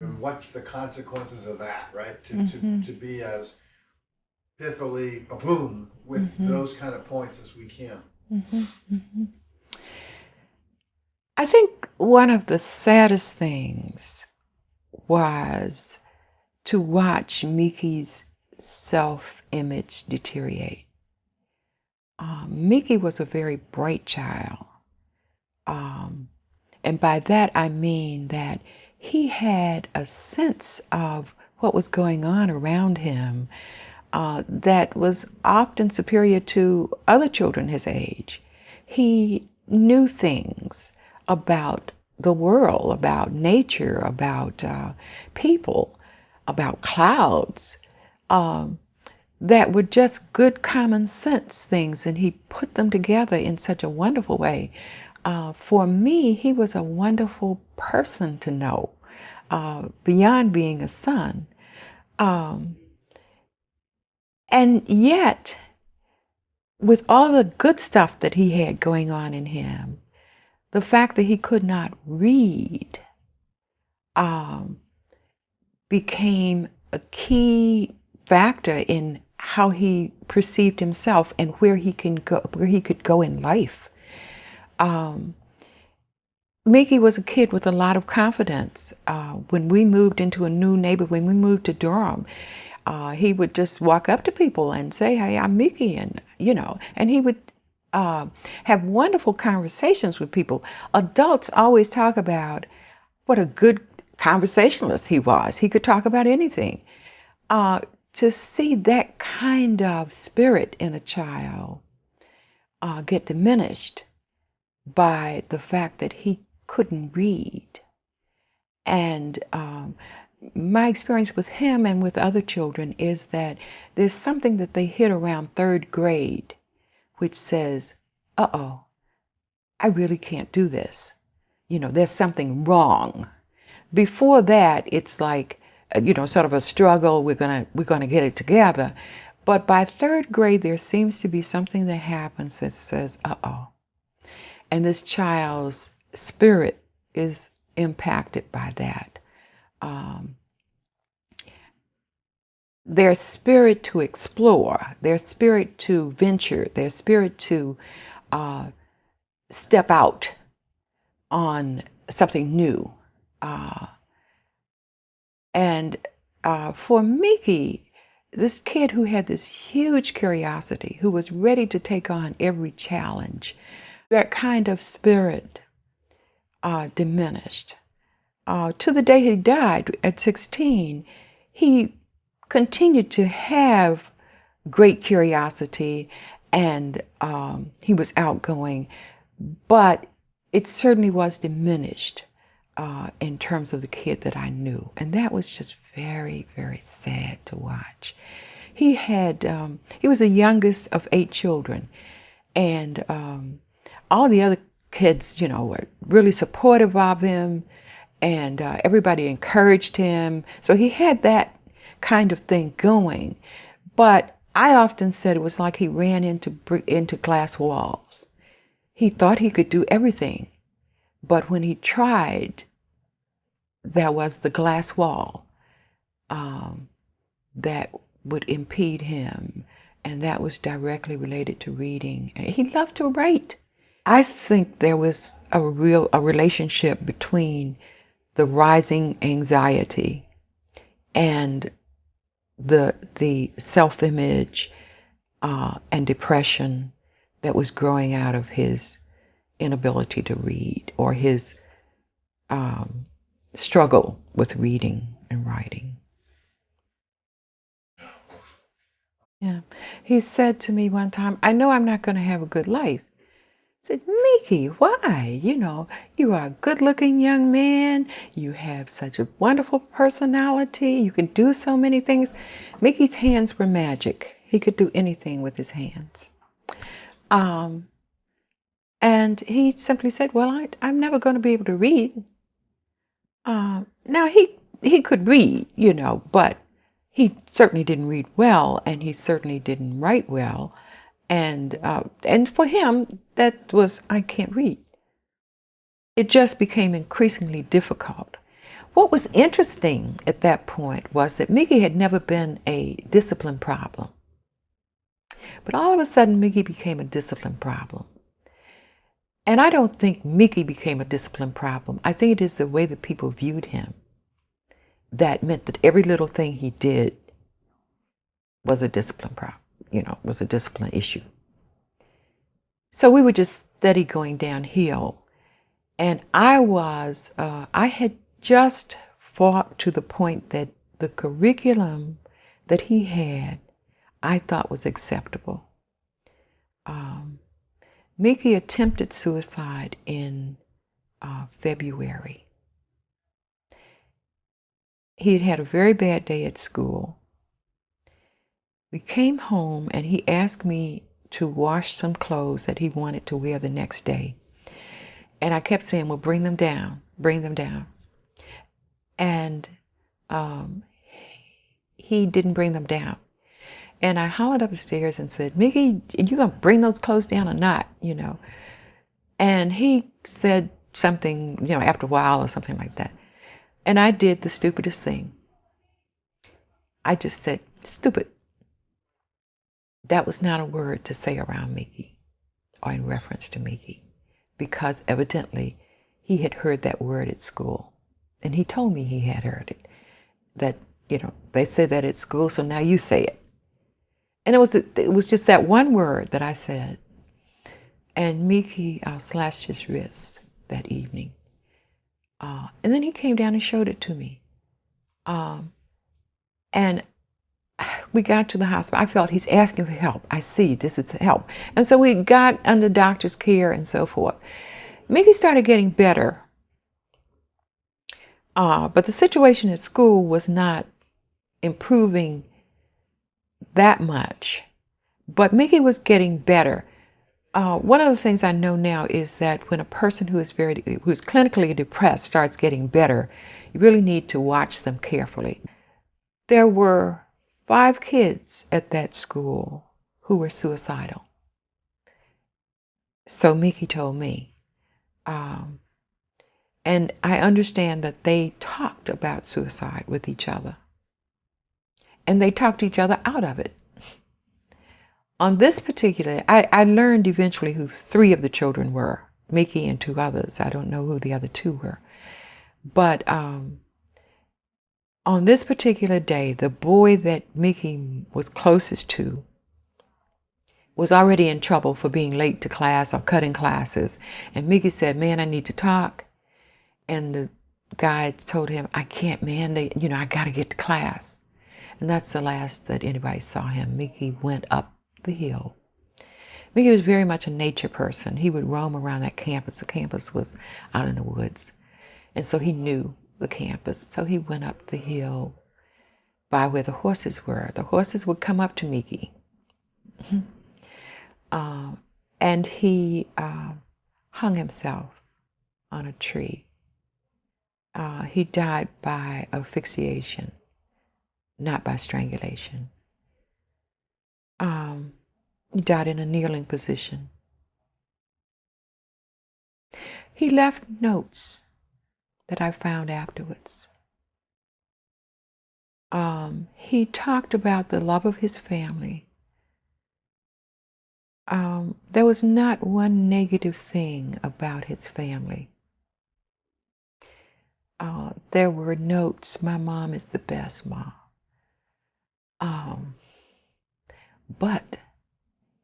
And what's the consequences of that, right? To be as pithily boom with those kind of points as we can. I think one of the saddest things was to watch Mickey's self-image deteriorate. Mickey was a very bright child. And by that I mean that he had a sense of what was going on around him that was often superior to other children his age. He knew things about the world, about nature, about people, about clouds, that were just good common sense things, and he put them together in such a wonderful way. For me, he was a wonderful person to know, beyond being a son. And yet, with all the good stuff that he had going on in him, the fact that he could not read became a key factor in how he perceived himself and where he could go in life. Mickey was a kid with a lot of confidence. When we moved into a new neighborhood, when we moved to Durham, he would just walk up to people and say, "Hey, I'm Mickey," and and he would have wonderful conversations with people. Adults always talk about what a good conversationalist he was. He could talk about anything. To see that kind of spirit in a child get diminished by the fact that he couldn't read. And my experience with him and with other children is that there's something that they hit around 3rd grade, which says, uh-oh, I really can't do this. There's something wrong. Before that, it's like, sort of a struggle. We're gonna get it together. But by 3rd grade, there seems to be something that happens that says, uh-oh. And this child's spirit is impacted by that. Their spirit to explore, their spirit to venture, their spirit to step out on something new. And for Mickey, this kid who had this huge curiosity, who was ready to take on every challenge, that kind of spirit diminished. To the day he died at 16, he continued to have great curiosity, and he was outgoing, but it certainly was diminished in terms of the kid that I knew. And that was just very, very sad to watch. He was the youngest of 8 children, and all the other kids, were really supportive of him, and everybody encouraged him. So he had that kind of thing going. But I often said it was like he ran into glass walls. He thought he could do everything, but when he tried, there was the glass wall that would impede him, and that was directly related to reading. And he loved to write. I think there was a relationship between the rising anxiety and the self-image and depression that was growing out of his inability to read, or his struggle with reading and writing. Yeah. He said to me one time, "I know I'm not going to have a good life." I said, "Mickey, why? You are a good-looking young man. You have such a wonderful personality. You can do so many things." Mickey's hands were magic. He could do anything with his hands. And he simply said, "Well, I'm never going to be able to read." Now, he could read, but he certainly didn't read well, and he certainly didn't write well. And for him, that was, I can't read. It just became increasingly difficult. What was interesting at that point was that Mickey had never been a discipline problem. But all of a sudden, Mickey became a discipline problem. And I don't think Mickey became a discipline problem. I think it is the way that people viewed him that meant that every little thing he did was a discipline problem, was a discipline issue. So we were just steady going downhill. And I had just fought to the point that the curriculum that he had, I thought was acceptable. Mickey attempted suicide in February. He had had a very bad day at school. We came home and he asked me to wash some clothes that he wanted to wear the next day. And I kept saying, well, bring them down, bring them down. And he didn't bring them down. And I hollered up the stairs and said, Mickey, you going to bring those clothes down or not, And he said something, after a while or something like that. And I did the stupidest thing. I just said, stupid. That was not a word to say around Mickey or in reference to Mickey, because evidently he had heard that word at school. And he told me he had heard it, that, they say that at school, so now you say it. And it was just that one word that I said. And Mickey slashed his wrist that evening. And then he came down and showed it to me. And we got to the hospital. I felt he's asking for help. I see, this is help. And so we got under doctor's care and so forth. Mickey started getting better. But the situation at school was not improving that much. But Mickey was getting better. One of the things I know now is that when a person who's clinically depressed starts getting better, you really need to watch them carefully. There were 5 kids at that school who were suicidal. So Mickey told me. And I understand that they talked about suicide with each other. And they talked each other out of it. On this particular, I learned eventually who 3 of the children were, Mickey and 2 others. I don't know who the other 2 were. But on this particular day, the boy that Mickey was closest to was already in trouble for being late to class or cutting classes. And Mickey said, man, I need to talk. And the guy told him, I can't, man, I got to get to class. And that's the last that anybody saw him. Mickey went up the hill. Mickey was very much a nature person. He would roam around that campus. The campus was out in the woods. And so he knew the campus. So he went up the hill by where the horses were. The horses would come up to Mickey. And he hung himself on a tree. He died by asphyxiation, not by strangulation. He died in a kneeling position. He left notes that I found afterwards. He talked about the love of his family. There was not one negative thing about his family. There were notes, my mom is the best mom. But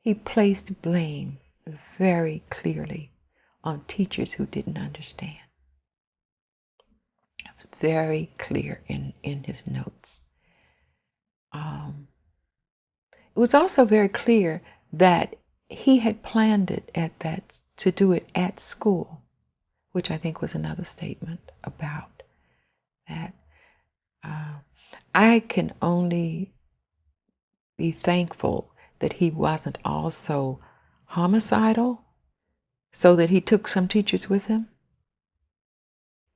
he placed blame very clearly on teachers who didn't understand. That's very clear in his notes. It was also very clear that he had planned it to do it at school, which I think was another statement about that. I can only be thankful that he wasn't also homicidal, so that he took some teachers with him,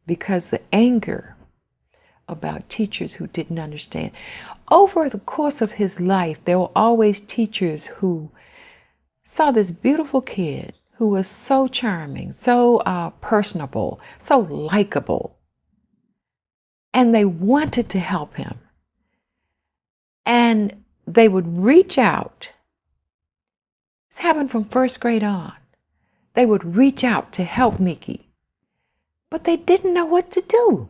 because the anger about teachers who didn't understand. Over the course of his life, there were always teachers who saw this beautiful kid who was so charming, so personable, so likable, and they wanted to help him. And they would reach out. This happened from first grade on. They would reach out to help Mickey, but they didn't know what to do.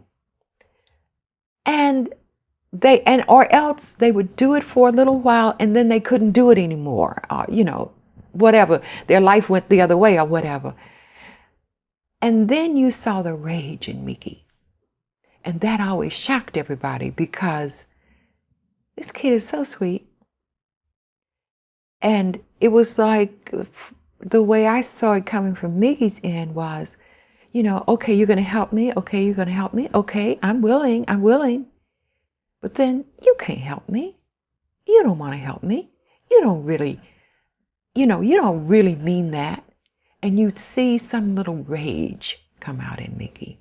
Or else they would do it for a little while and then they couldn't do it anymore. Whatever. Their life went the other way or whatever. And then you saw the rage in Mickey. And that always shocked everybody because this kid is so sweet. And it was like, the way I saw it coming from Mickey's end was, okay, you're going to help me. Okay, you're going to help me. Okay, I'm willing. But then you can't help me. You don't want to help me. You don't really mean that. And you'd see some little rage come out in Mickey.